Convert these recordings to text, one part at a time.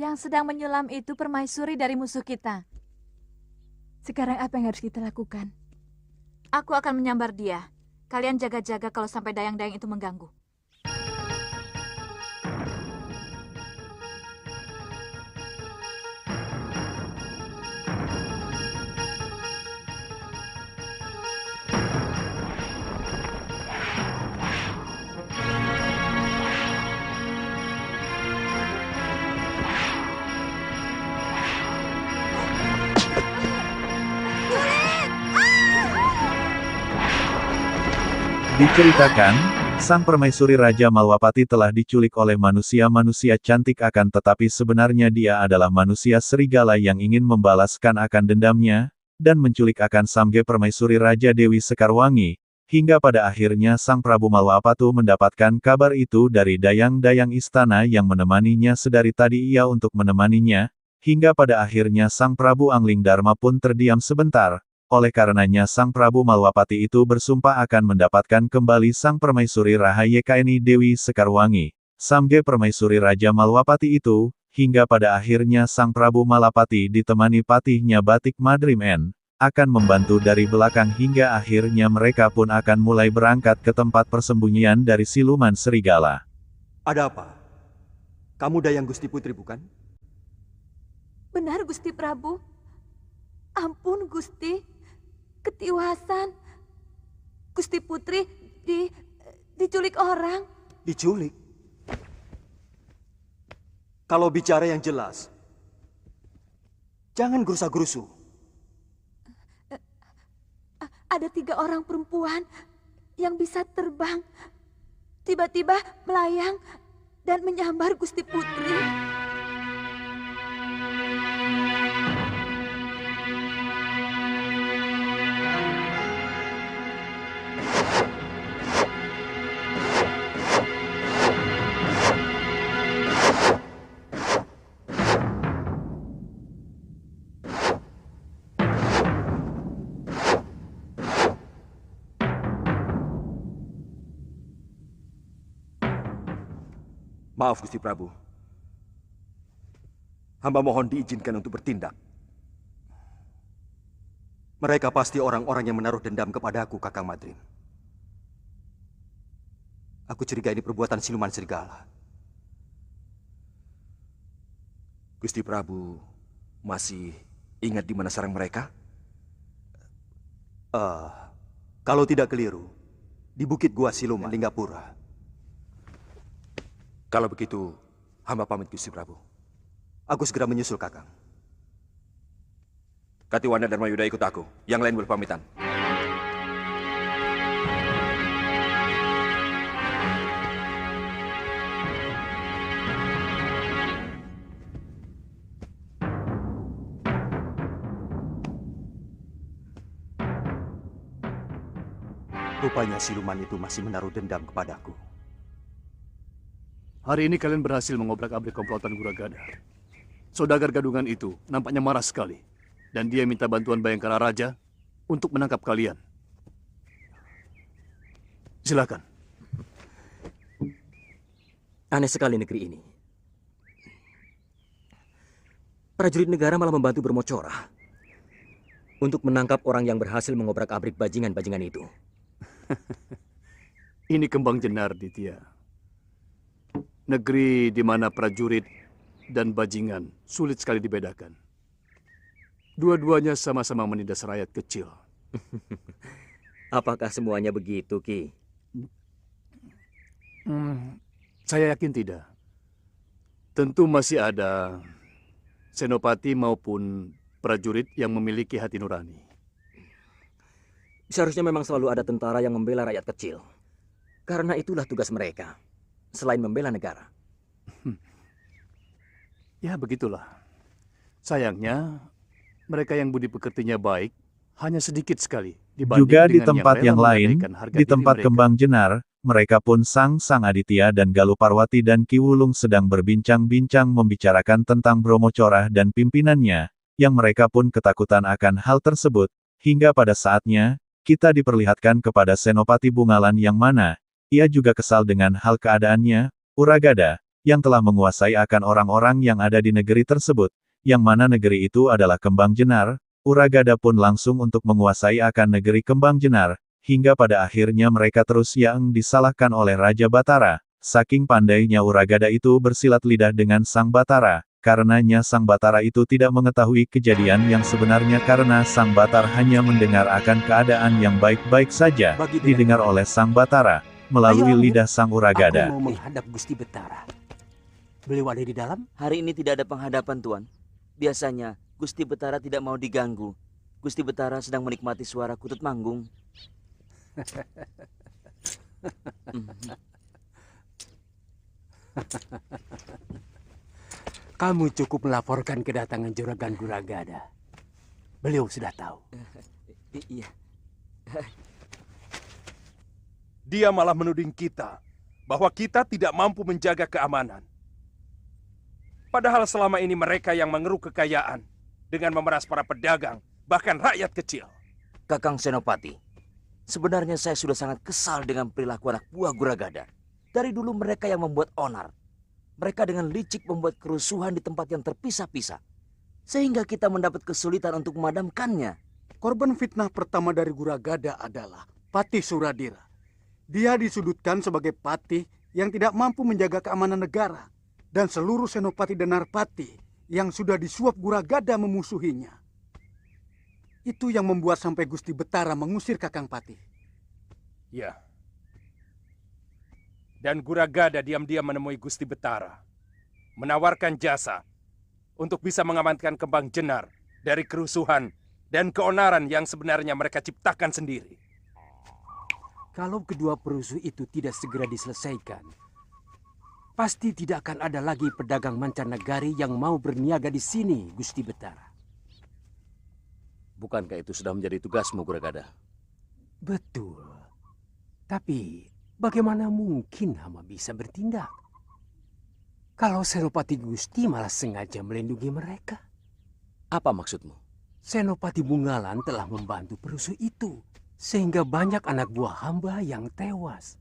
Yang sedang menyulam itu permaisuri dari musuh kita. Sekarang apa yang harus kita lakukan? Aku akan menyambar dia. Kalian jaga-jaga kalau sampai dayang-dayang itu mengganggu. Diceritakan, sang permaisuri Raja Malwapati telah diculik oleh manusia-manusia cantik akan tetapi sebenarnya dia adalah manusia serigala yang ingin membalaskan akan dendamnya, dan menculik akan Samge permaisuri Raja Dewi Sekarwangi, hingga pada akhirnya sang Prabu Malwapatu mendapatkan kabar itu dari dayang-dayang istana yang menemaninya sedari tadi ia untuk menemaninya, hingga pada akhirnya sang Prabu Angling Dharma pun terdiam sebentar. Oleh karenanya sang Prabu Malwapati itu bersumpah akan mendapatkan kembali sang permaisuri Rahayekani Dewi Sekarwangi, Samge permaisuri Raja Malwapati itu, hingga pada akhirnya sang Prabu Malapati ditemani patihnya Batik Madrim N, akan membantu dari belakang hingga akhirnya mereka pun akan mulai berangkat ke tempat persembunyian dari siluman serigala. Ada apa? Kamu Dayang Gusti Putri bukan? Benar Gusti Prabu. Ampun Gusti. Ketiwasan. Gusti Putri diculik orang. Diculik? Kalau bicara yang jelas, jangan gerusa-gerusu. Ada 3 orang perempuan yang bisa terbang. Tiba-tiba melayang dan menyambar Gusti Putri. Maaf Gusti Prabu. Hamba mohon diizinkan untuk bertindak. Mereka pasti orang-orang yang menaruh dendam kepadaku, Kakang Madrim. Aku curiga ini perbuatan siluman serigala. Gusti Prabu masih ingat di mana sarang mereka? Kalau tidak keliru, di Bukit Gua Siluman, Linggapura. Kalau begitu, hamba pamit Gusti Prabu. Aku segera menyusul Kakang. Katiwana dan Mayuda ikut aku. Yang lain berpamitan. Rupanya siluman itu masih menaruh dendam kepadaku. Hari ini kalian berhasil mengobrak-abrik komplotan Guragada. Saudagar gadungan itu nampaknya marah sekali. Dan dia minta bantuan Bayangkara Raja untuk menangkap kalian. Silakan. Aneh sekali negeri ini. Prajurit negara malah membantu bermocorah untuk menangkap orang yang berhasil mengobrak-abrik bajingan-bajingan itu. Ini kembang jenar, Ditya. Negeri di mana prajurit dan bajingan sulit sekali dibedakan. Dua-duanya sama-sama menindas rakyat kecil. Apakah semuanya begitu, Ki? Saya yakin tidak. Tentu masih ada senopati maupun prajurit yang memiliki hati nurani. Seharusnya memang selalu ada tentara yang membela rakyat kecil. Karena itulah tugas mereka. Selain membela negara. Ya, begitulah. Sayangnya, mereka yang budi pekertinya baik hanya sedikit sekali dibanding Juga di dengan tempat yang rela lain, menggadaikan harga di diri tempat mereka. kembang jenar, mereka pun Sang Aditya dan Galuh Parwati dan Ki Wulung sedang berbincang-bincang membicarakan tentang Bromocorah dan pimpinannya, yang mereka pun ketakutan akan hal tersebut, hingga pada saatnya, kita diperlihatkan kepada Senopati Bungalan yang mana, ia juga kesal dengan hal keadaannya, Uragada, yang telah menguasai akan orang-orang yang ada di negeri tersebut, yang mana negeri itu adalah Kembang Jenar. Uragada pun langsung untuk menguasai akan negeri Kembang Jenar, hingga pada akhirnya mereka terus yang disalahkan oleh Raja Batara. Saking pandainya Uragada itu bersilat lidah dengan Sang Batara, karenanya Sang Batara itu tidak mengetahui kejadian yang sebenarnya karena Sang Batara hanya mendengar akan keadaan yang baik-baik saja, didengar oleh Sang Batara, melalui lidah Sang Uragada. Aku mau menghadap Gusti Betara. Beliau ada di dalam? Hari ini tidak ada penghadapan, Tuan. Biasanya, Gusti Betara tidak mau diganggu. Gusti Betara sedang menikmati suara kutut manggung. Kamu cukup melaporkan kedatangan Juragan Guragada. Beliau sudah tahu. Iya. Dia malah menuding kita bahwa kita tidak mampu menjaga keamanan. Padahal selama ini mereka yang mengeruk kekayaan dengan memeras para pedagang, bahkan rakyat kecil. Kakang Senopati, sebenarnya saya sudah sangat kesal dengan perilaku anak buah Guragada. Dari dulu mereka yang membuat onar. Mereka dengan licik membuat kerusuhan di tempat yang terpisah-pisah. Sehingga kita mendapat kesulitan untuk memadamkannya. Korban fitnah pertama dari Guragada adalah Patih Suradira. Dia disudutkan sebagai patih yang tidak mampu menjaga keamanan negara. Dan seluruh senopati dan narpati yang sudah disuap Guragada memusuhinya. Itu yang membuat sampai Gusti Betara mengusir Kakang Patih. Ya. Dan Guragada diam-diam menemui Gusti Betara, menawarkan jasa untuk bisa mengamankan Kembang Jenar dari kerusuhan dan keonaran yang sebenarnya mereka ciptakan sendiri. Kalau kedua perusuh itu tidak segera diselesaikan, pasti tidak akan ada lagi pedagang mancanegari yang mau berniaga di sini, Gusti Betara. Bukankah itu sudah menjadi tugasmu, Guragada? Betul. Tapi bagaimana mungkin hama bisa bertindak? Kalau Senopati Gusti malah sengaja melindungi mereka. Apa maksudmu? Senopati Bungalan telah membantu perusuh itu, sehingga banyak anak buah hamba yang tewas.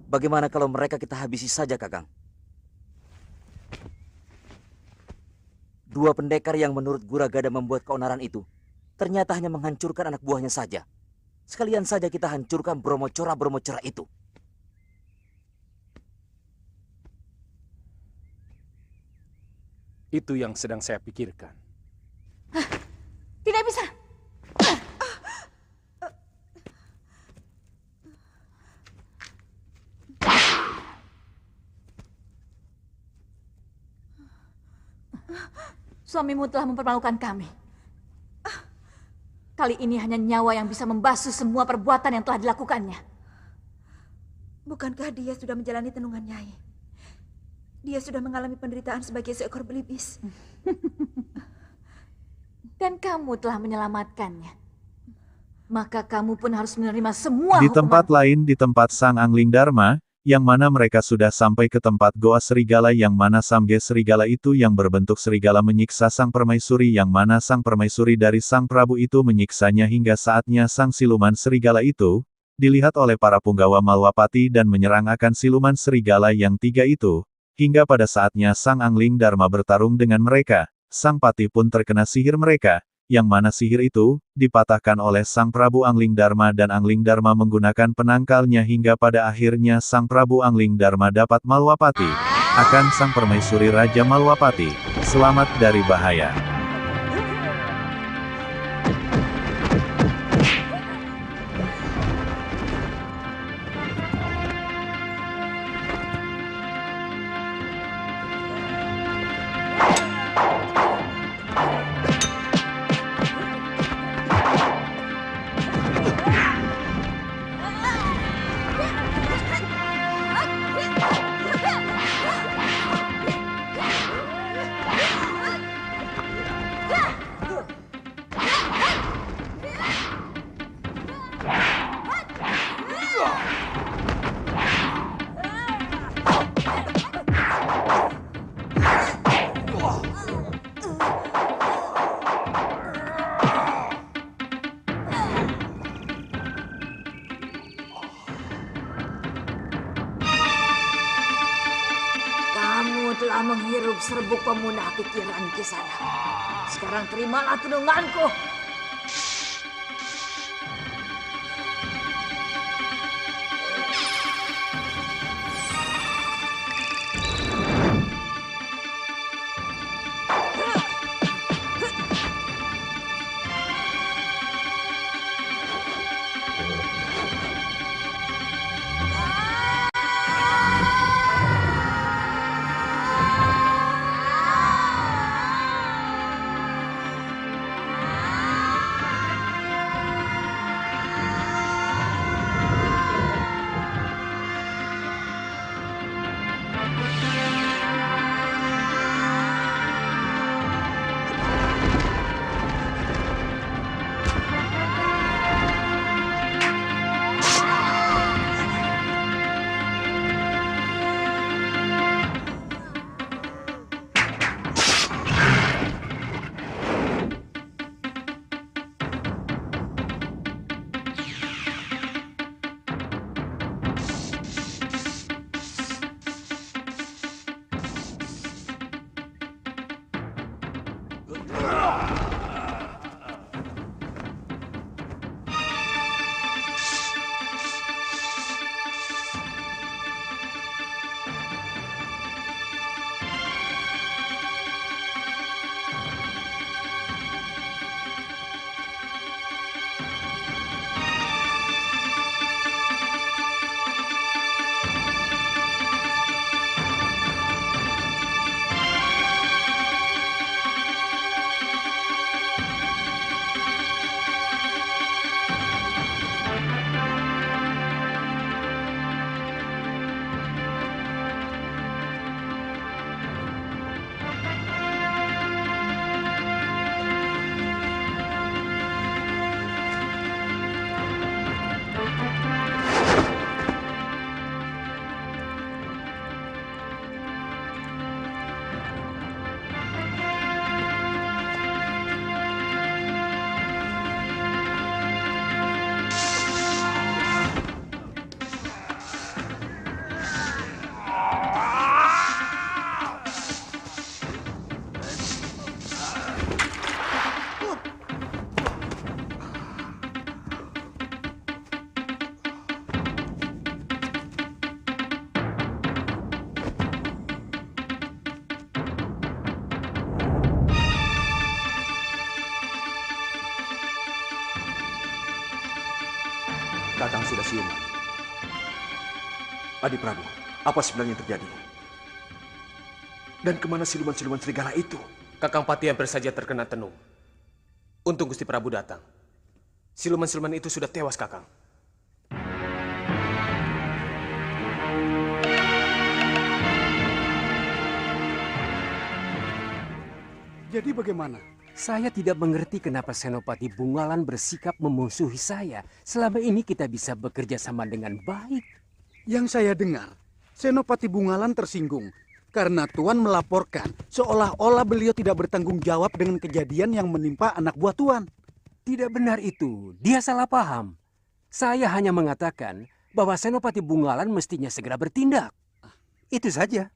Bagaimana kalau mereka kita habisi saja, Kakang? Dua pendekar yang menurut Guragada membuat keonaran itu, ternyata hanya menghancurkan anak buahnya saja. Sekalian saja kita hancurkan Bromocora itu. Itu yang sedang saya pikirkan. Tidak bisa. Suamimu telah mempermalukan kami. Kali ini hanya nyawa yang bisa membasuh semua perbuatan yang telah dilakukannya. Bukankah dia sudah menjalani tenungan Nyai? Dia sudah mengalami penderitaan sebagai seekor belibis. Dan kamu telah menyelamatkannya. Maka kamu pun harus menerima semua Di hukuman. tempat lain di tempat Sang Angling Dharma, yang mana mereka sudah sampai ke tempat Goa Serigala yang mana Samge Serigala itu yang berbentuk serigala menyiksa Sang Permaisuri yang mana Sang Permaisuri dari Sang Prabu itu menyiksanya hingga saatnya Sang Siluman Serigala itu, dilihat oleh para punggawa Malwapati dan menyerang akan Siluman Serigala yang tiga itu, hingga pada saatnya Sang Angling Dharma bertarung dengan mereka, Sang Patih pun terkena sihir mereka, yang mana sihir itu dipatahkan oleh Sang Prabu Angling Dharma dan Angling Dharma menggunakan penangkalnya hingga pada akhirnya Sang Prabu Angling Dharma dapat Malwapati akan Sang Permaisuri Raja Malwapati. Selamat dari bahaya. serbuk pemunah pikiran Kisana. Sekarang terimalah tununganku. Kakang sudah siuman. Adi Prabu, apa sebenarnya yang terjadi? Dan kemana siluman-siluman serigala itu? Kakang Pati hampir saja terkena tenung. Untung Gusti Prabu datang. Siluman-siluman itu sudah tewas, Kakang. Jadi bagaimana? Saya tidak mengerti kenapa Senopati Bungalan bersikap memusuhi saya. Selama ini kita bisa bekerja sama dengan baik. Yang saya dengar, Senopati Bungalan tersinggung karena Tuan melaporkan seolah-olah beliau tidak bertanggung jawab dengan kejadian yang menimpa anak buah Tuan. Tidak benar itu, dia salah paham. Saya hanya mengatakan bahwa Senopati Bungalan mestinya segera bertindak. Itu saja.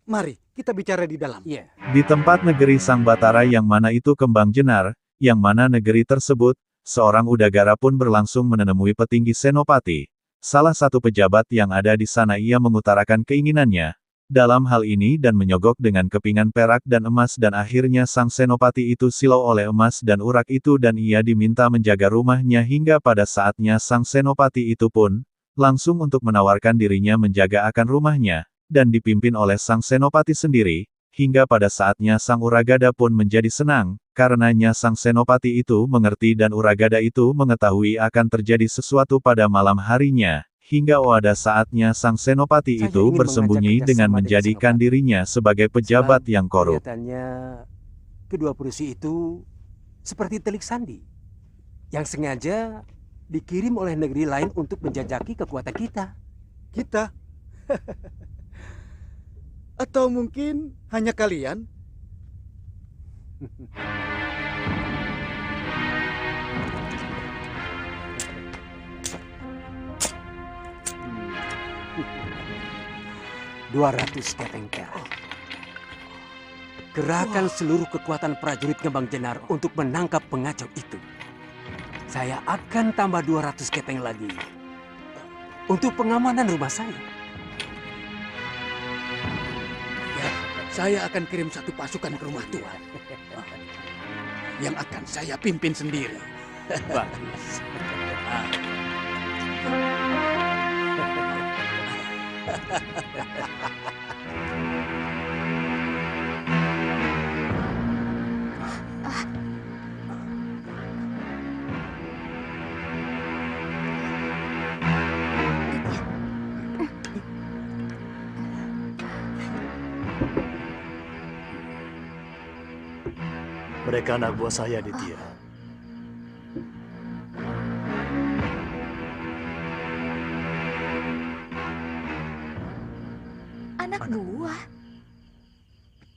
Mari, kita bicara di dalam. Yeah. Di tempat negeri Sang Batara yang mana itu kembang jenar, yang mana negeri tersebut, seorang udagara pun berlangsung menemui petinggi Senopati. Salah satu pejabat yang ada di sana ia mengutarakan keinginannya dalam hal ini dan menyogok dengan kepingan perak dan emas dan akhirnya sang Senopati itu silau oleh emas dan urak itu dan ia diminta menjaga rumahnya hingga pada saatnya sang Senopati itu pun langsung untuk menawarkan dirinya menjaga akan rumahnya dan dipimpin oleh sang Senopati sendiri, hingga pada saatnya sang Uragada pun menjadi senang, karenanya sang Senopati itu mengerti dan Uragada itu mengetahui akan terjadi sesuatu pada malam harinya, hingga pada saatnya sang Senopati itu bersembunyi dengan menjadikan dirinya sebagai pejabat yang korup. Kelihatannya kedua perusi itu seperti telik sandi, yang sengaja dikirim oleh negeri lain untuk menjajaki kekuatan kita. Kita? Atau mungkin hanya kalian? $200 kepeng perak. Kerahkan seluruh kekuatan prajurit Kembang Jenar untuk menangkap pengacau itu. Saya akan tambah 200 kepeng lagi untuk pengamanan rumah saya. Ya, saya akan kirim satu pasukan ke rumah Tuan. Yang akan saya pimpin sendiri. Bagus. Mereka anak buah saya, Ditya. Anak buah?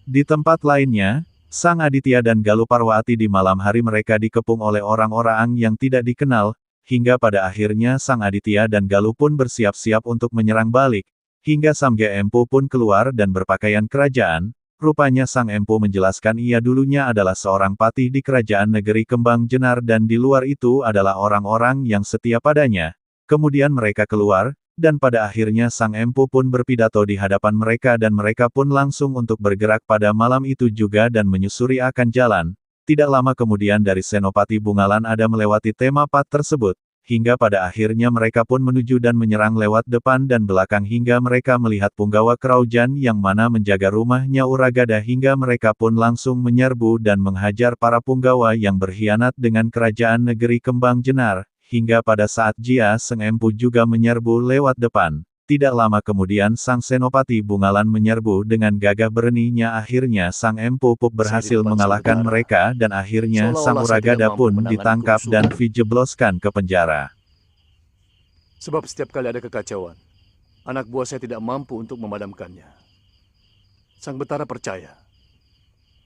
Di tempat lainnya, Sang Aditya dan Galuh Parwati di malam hari mereka dikepung oleh orang-orang yang tidak dikenal, hingga pada akhirnya Sang Aditya dan Galuh pun bersiap-siap untuk menyerang balik, hingga Samgya Empu pun keluar dan berpakaian kerajaan. Rupanya Sang Empu menjelaskan ia dulunya adalah seorang patih di kerajaan negeri Kembang Jenar dan di luar itu adalah orang-orang yang setia padanya. Kemudian mereka keluar, dan pada akhirnya Sang Empu pun berpidato di hadapan mereka dan mereka pun langsung untuk bergerak pada malam itu juga dan menyusuri akan jalan. Tidak lama kemudian dari Senopati Bungalan ada melewati tema pat tersebut. Hingga pada akhirnya mereka pun menuju dan menyerang lewat depan dan belakang hingga mereka melihat punggawa keraujan yang mana menjaga rumahnya Uragada hingga mereka pun langsung menyerbu dan menghajar para punggawa yang berkhianat dengan kerajaan negeri Kembang Jenar, hingga pada saat Jia Seng Empu juga menyerbu lewat depan. Tidak lama kemudian Sang Senopati Bungalan menyerbu dengan gagah beraninya akhirnya Sang Empu Pup berhasil mengalahkan mereka dan akhirnya Sang Uragada pun ditangkap dan dijebloskan ke penjara. Sebab setiap kali ada kekacauan, anak buah saya tidak mampu untuk memadamkannya. Sang Betara percaya,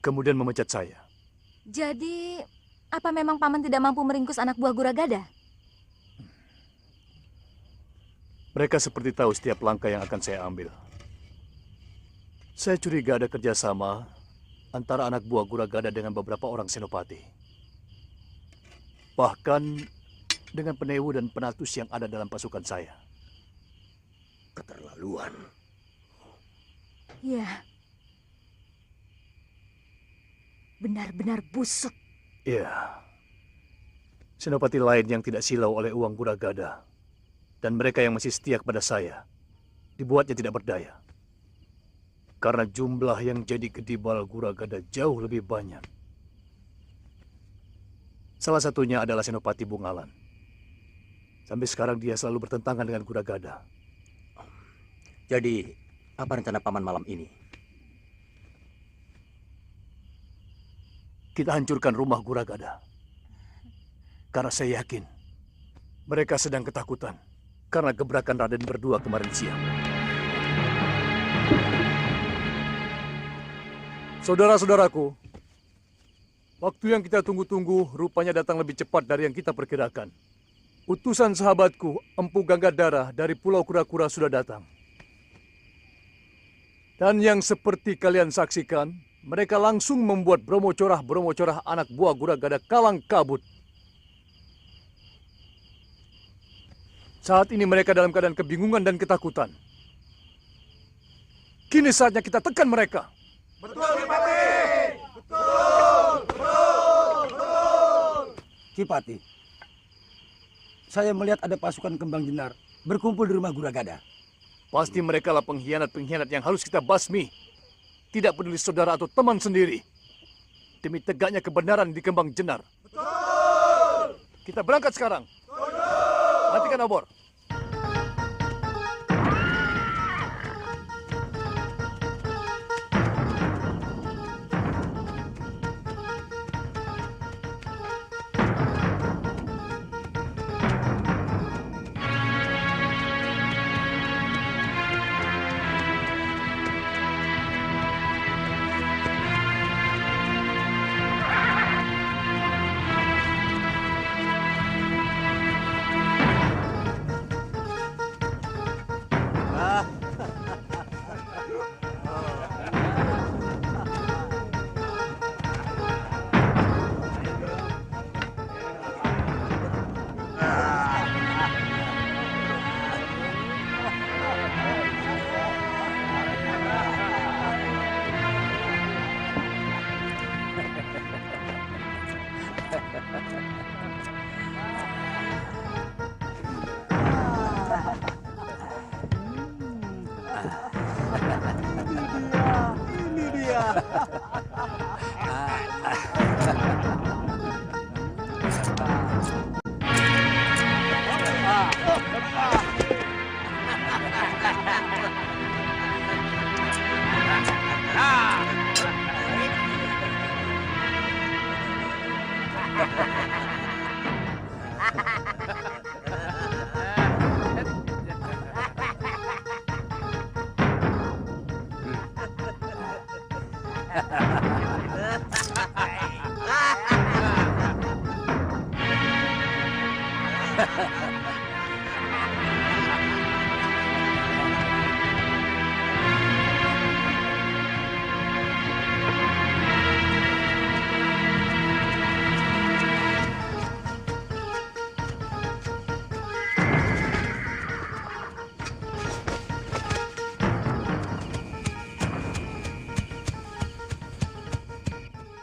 kemudian memecat saya. Jadi, apa memang Paman tidak mampu meringkus anak buah Guragada? Mereka seperti tahu setiap langkah yang akan saya ambil. Saya curiga ada kerjasama antara anak buah Guragada dengan beberapa orang senopati. Bahkan dengan penewu dan penatus yang ada dalam pasukan saya. Keterlaluan. Ya. Benar-benar busuk. Iya. Senopati lain yang tidak silau oleh uang Guragada. Dan mereka yang masih setia kepada saya, dibuatnya tidak berdaya. Karena jumlah yang jadi kedibal Guragada jauh lebih banyak. Salah satunya adalah Senopati Bungalan. Sampai sekarang dia selalu bertentangan dengan Guragada. Jadi, apa rencana Paman malam ini? Kita hancurkan rumah Guragada. Karena saya yakin, mereka sedang ketakutan. Karena gebrakan Raden berdua kemarin siang. Saudara-saudaraku, waktu yang kita tunggu-tunggu rupanya datang lebih cepat dari yang kita perkirakan. Utusan sahabatku, Empu Ganggadara dari Pulau Kura-Kura sudah datang. Dan yang seperti kalian saksikan, mereka langsung membuat bromocorah anak buah Guragada kalang kabut. Saat ini mereka dalam keadaan kebingungan dan ketakutan. Kini saatnya kita tekan mereka. Betul, Kipati! Betul! Kipati, saya melihat ada pasukan Kembang Jenar berkumpul di rumah Guragada. Pasti mereka lah pengkhianat-pengkhianat yang harus kita basmi. Tidak peduli saudara atau teman sendiri. Demi tegaknya kebenaran di Kembang Jenar. Betul! Kita berangkat sekarang. Matikan obor.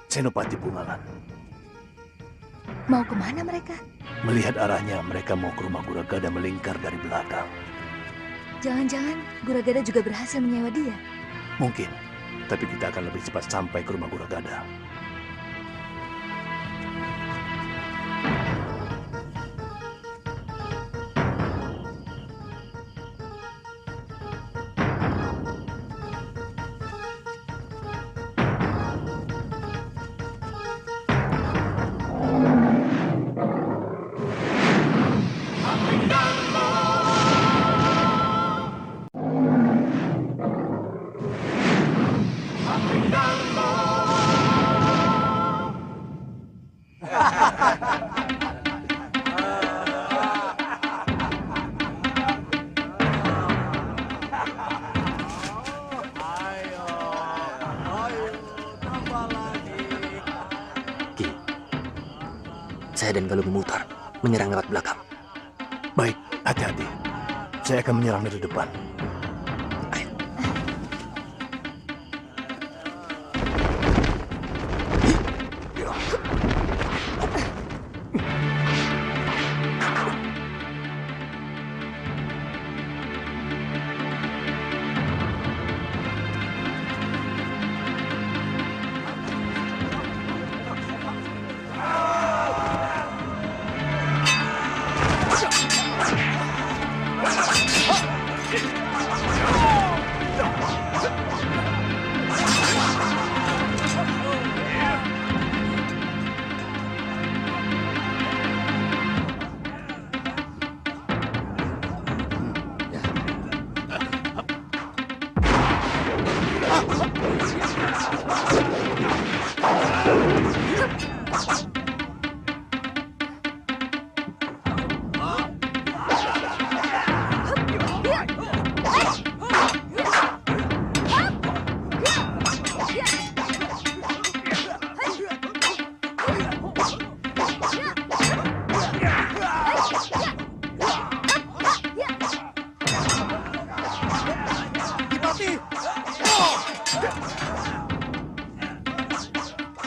Senopati Bungalan. Mau kemana mereka? Melihat arahnya, mereka mau ke rumah Guragada melingkar dari belakang. Jangan-jangan Guragada juga berhasil menyewa dia? Mungkin, tapi kita akan lebih cepat sampai ke rumah Guragada. Saya dan Galuh memutar, menyerang lewat belakang. Baik, hati-hati. Saya akan menyerang dari depan.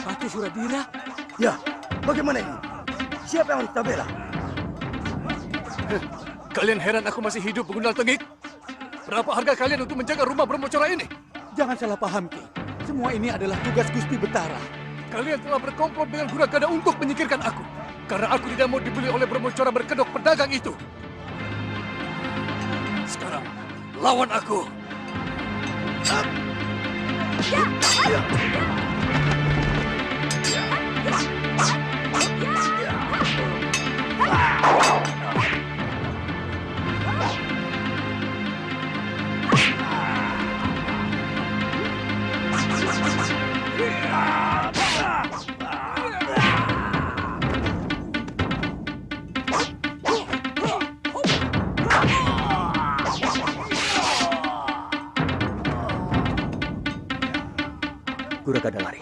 Patih Suradira? Ya, bagaimana ini? Siapa yang harus kita bela? Kalian heran aku masih hidup, Begundal Tengik? Berapa harga kalian untuk menjaga rumah Brahmacora ini? Jangan salah paham, Ki. Semua ini adalah tugas Gusti Betara. Kalian telah berkomplot dengan Guragada untuk menyingkirkan aku. Karena aku tidak mau dibeli oleh Brahmacora berkedok pedagang itu. Sekarang, lawan aku. Guragada lari.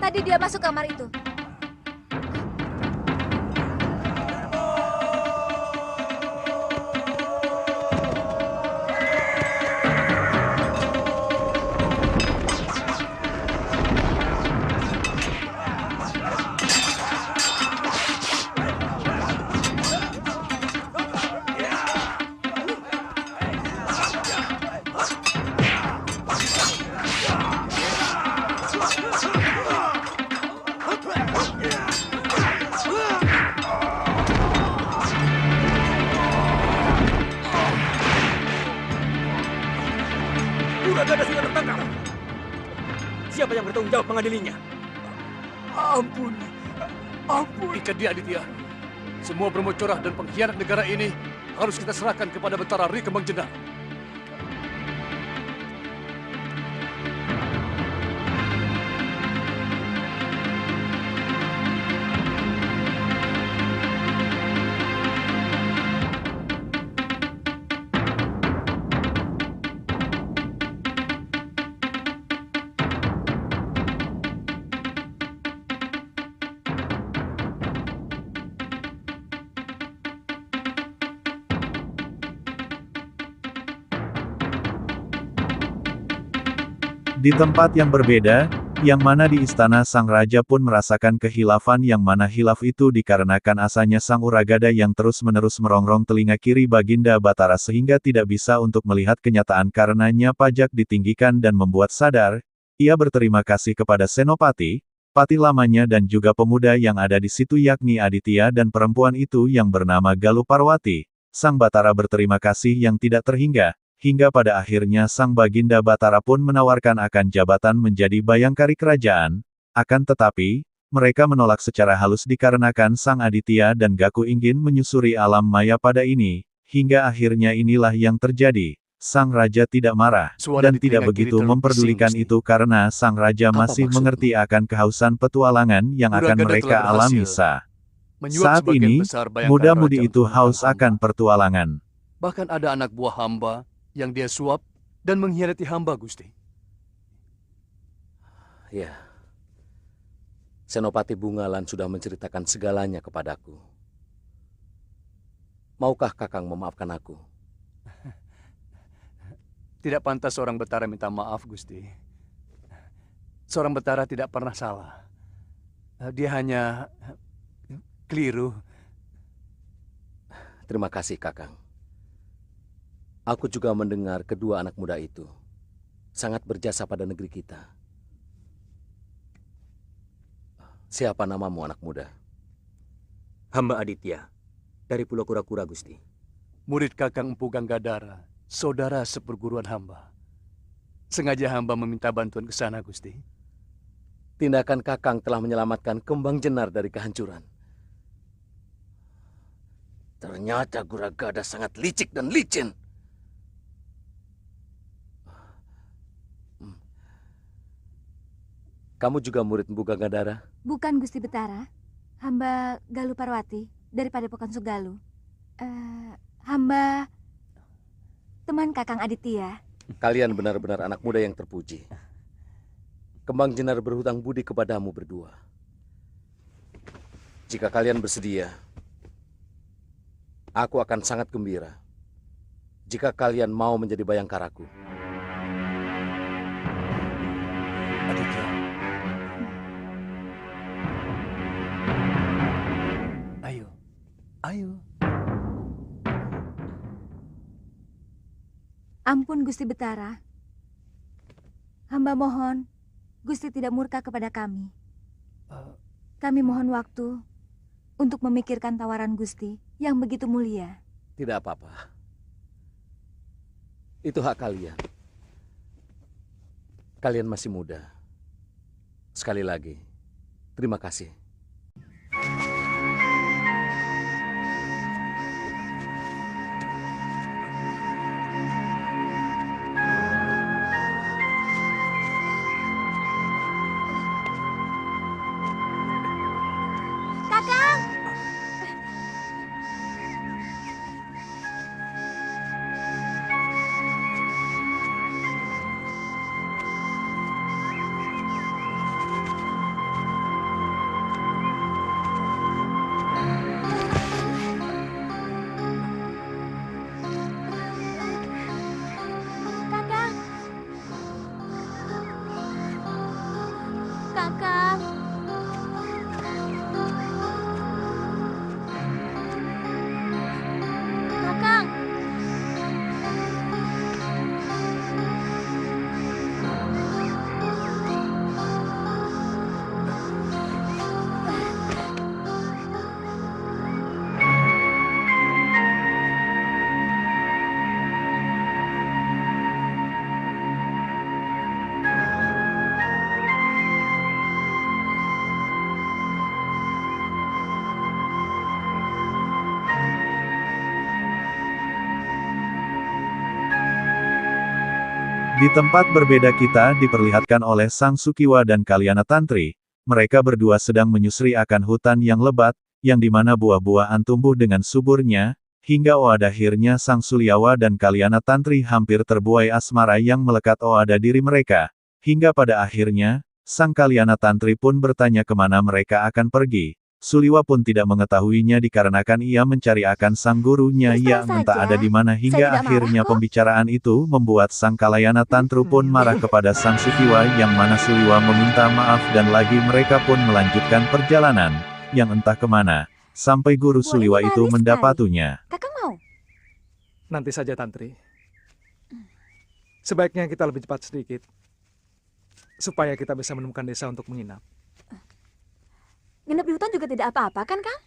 Tadi dia masuk kamar itu. Guragada sudah tertangkap. Siapa yang bertanggung jawab mengadilinya? Ampun. Ikat dia, Aditya. Semua Brahmacora dan pengkhianat negara ini harus kita serahkan kepada Betara Ri Kembang Jenar. Di tempat yang berbeda, yang mana di istana sang raja pun merasakan kehilafan yang mana hilaf itu dikarenakan asanya sang Uragada yang terus-menerus merongrong telinga kiri Baginda Batara sehingga tidak bisa untuk melihat kenyataan karenanya pajak ditinggikan dan membuat sadar, ia berterima kasih kepada Senopati, pati lamanya dan juga pemuda yang ada di situ yakni Aditya dan perempuan itu yang bernama Galuh Parwati. Sang Batara berterima kasih yang tidak terhingga. Hingga pada akhirnya sang Baginda Batara pun menawarkan akan jabatan menjadi bayangkari kerajaan, akan tetapi, mereka menolak secara halus dikarenakan sang Aditya dan Gaku ingin menyusuri alam maya pada ini, hingga akhirnya inilah yang terjadi. Sang Raja tidak marah, dan tidak begitu memperdulikan itu karena sang Raja masih mengerti akan kehausan petualangan yang akan mereka alami saat ini, muda-mudi itu haus akan pertualangan. Bahkan ada anak buah hamba yang dia suap dan mengkhianati hamba, Gusti. Ya, Senopati Bungalan sudah menceritakan segalanya kepadaku. Maukah Kakang memaafkan aku? Tidak pantas seorang Betara minta maaf, Gusti. Seorang Betara tidak pernah salah. Dia hanya keliru. Terima kasih, Kakang. Aku juga mendengar kedua anak muda itu sangat berjasa pada negeri kita. Siapa namamu, anak muda? Hamba Aditya, dari Pulau Kura-Kura, Gusti. Murid Kakang Empu Ganggadara, saudara seperguruan hamba. Sengaja hamba meminta bantuan ke sana, Gusti. Tindakan Kakang telah menyelamatkan Kembang Jenar dari kehancuran. Ternyata Guragada sangat licik dan licin. Kamu juga murid Empu Ganggadara? Bukan, Gusti Betara. Hamba Galuh Parwati, dari Padepokan Sugaluh. Hamba teman Kakang Aditya. Kalian benar-benar anak muda yang terpuji. Kembang Jenar berhutang budi kepadamu berdua. Jika kalian bersedia, aku akan sangat gembira jika kalian mau menjadi bayangkaraku. Aditya. Ayo. Ampun, Gusti Betara. Hamba mohon, Gusti tidak murka kepada kami. Kami mohon waktu untuk memikirkan tawaran Gusti yang begitu mulia. Tidak apa-apa. Itu hak kalian. Kalian masih muda. Sekali lagi, terima kasih. Di tempat berbeda kita diperlihatkan oleh Sang Sukiwa dan Kalyana Tantri. Mereka berdua sedang menyusuri akan hutan yang lebat, yang dimana buah-buahan tumbuh dengan suburnya, hingga pada akhirnya Sang Sulyawa dan Kalyana Tantri hampir terbuai asmara yang melekat pada diri mereka. Hingga pada akhirnya, Sang Kalyana Tantri pun bertanya kemana mereka akan pergi. Suliwa pun tidak mengetahuinya dikarenakan ia mencari akan sang gurunya yang entah ada di mana hingga akhirnya pembicaraan itu membuat sang Kalayana Tantru pun marah kepada sang Sutiwa yang mana Suliwa meminta maaf dan lagi mereka pun melanjutkan perjalanan yang entah kemana sampai guru Suliwa itu mendapatinya. Kakang mau? Nanti saja Tantri. Sebaiknya kita lebih cepat sedikit supaya kita bisa menemukan desa untuk menginap. Nginep di hutan juga tidak apa-apa kan, Kang?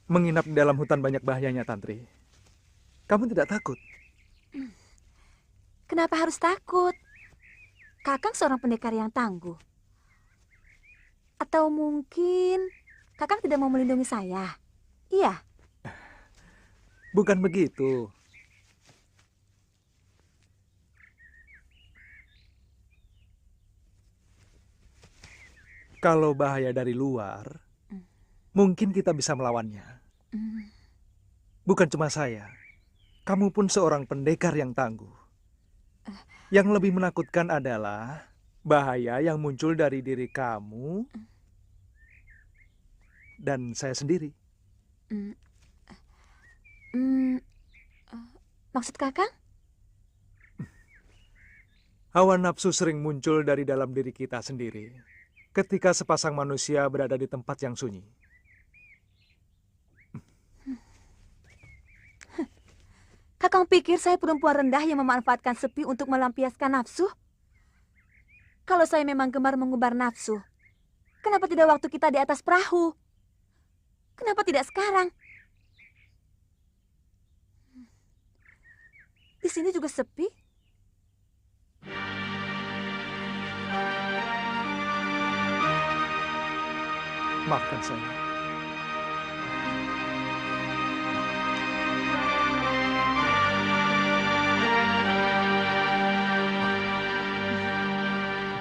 Menginap di dalam hutan banyak bahayanya, Tantri. Kamu tidak takut? Kenapa harus takut? Kakang seorang pendekar yang tangguh. Atau mungkin Kakang tidak mau melindungi saya? Iya. Bukan begitu. Kalau bahaya dari luar, mungkin kita bisa melawannya. Bukan cuma saya, kamu pun seorang pendekar yang tangguh. Yang lebih menakutkan adalah bahaya yang muncul dari diri kamu dan saya sendiri. Maksud Kakang? Hawa nafsu sering muncul dari dalam diri kita sendiri ketika sepasang manusia berada di tempat yang sunyi. Kakang pikir saya perempuan rendah yang memanfaatkan sepi untuk melampiaskan nafsu? Kalau saya memang gemar mengumbar nafsu, kenapa tidak waktu kita di atas perahu? Kenapa tidak sekarang? Di sini juga sepi. Maafkan saya.